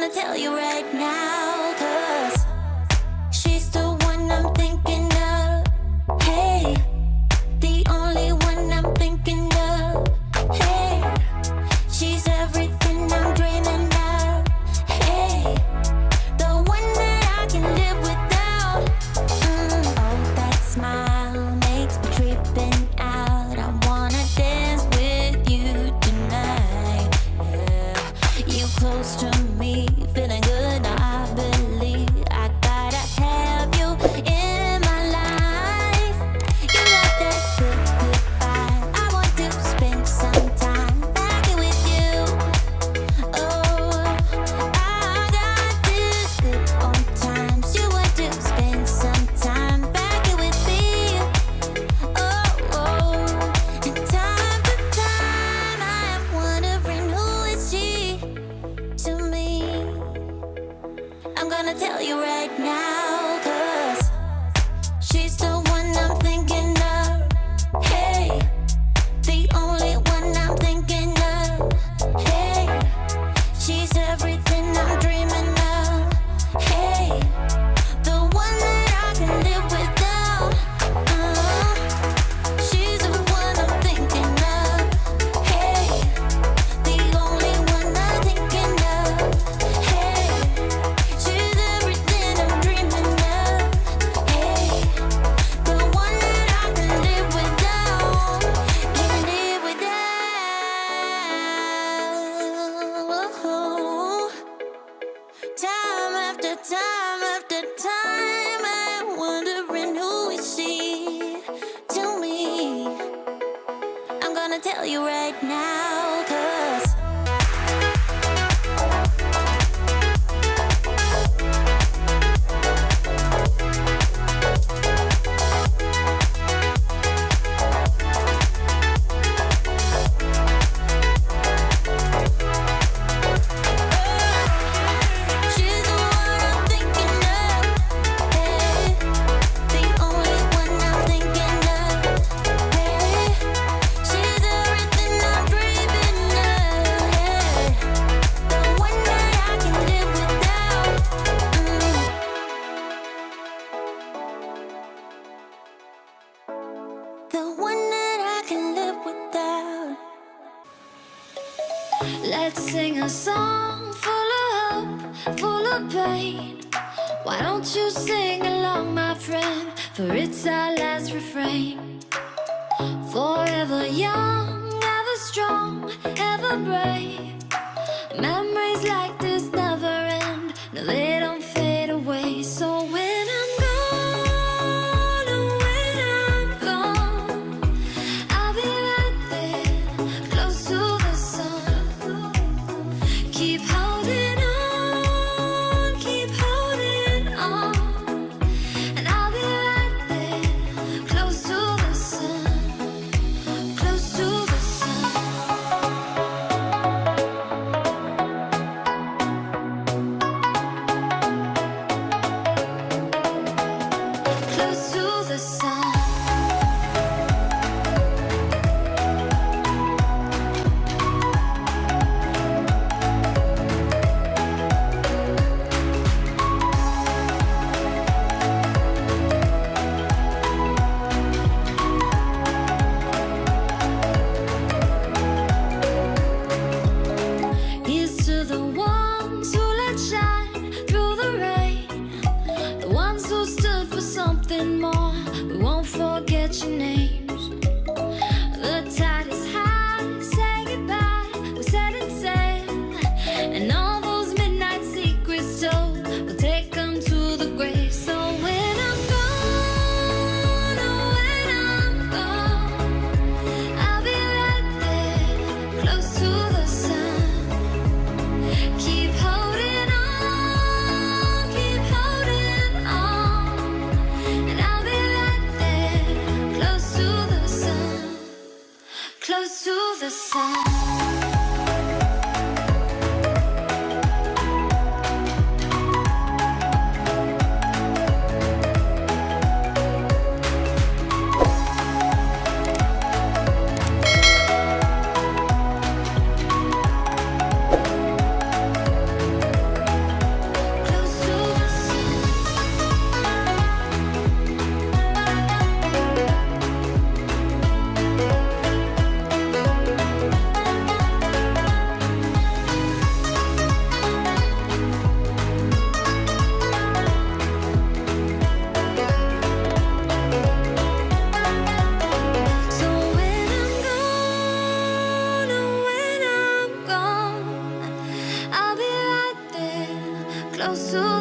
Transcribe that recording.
gonna tell you right now, 'cause she's the one I'm thinking of. Hey, the only one I'm thinking of. Hey, she's everything I'm dreaming of. Hey, the one that I can live without. Oh, that smile makes me tripping out. I wanna dance with you tonight. Yeah, you close to me, feeling good. Now I believe I gotta have you in my life. You got that good, good vibe. I want to spend some time back with you. Oh, I got this good on times. You want to spend some time back with me. Oh, and time to time I am wondering, who is she to me? I'm gonna tell you right now, 'cause she's the one I'm thinking of. Hey, the only one I'm thinking of. Hey, she's everything I'm dreaming of. Hey, the one that I can live without. She's the one I'm thinking of. Hey, the only one I'm thinking of. Hey, she's everything I'm dreaming of. Hey, the one that I can live without. Can live without. Time after time after time, I'm wondering, who is she to me? I'm gonna tell you right now, 'cause she's the one I'm thinking of. Hey, the only one I'm thinking of. Hey, she's everything I'm dreaming of. Hey, the one that I can live without. The one that I can live without. Let's sing a song full of hope, full of pain. Why don't you sing along, my friend? For it's our last refrain. Forever young, ever strong, ever brave. Memories like this never end. No, they don't fade away. So when I'm gone, oh, when I'm gone, I'll be right there, close to the sun. Keep holding on, and I'll be right there, close to the sun, close to the sun. Close to the sun. Here's to the ones who let shine through the rain, the ones who stood for something more. We won't forget your names. The tide is high, say goodbye, we set it sail, and all those midnight secrets told, we'll take them to the grave. So when I'm gone, oh, when I'm gone, I'll be right there, close to the sun. Keep holding on, and I'll be right there, close to the sun, close to the sun. close to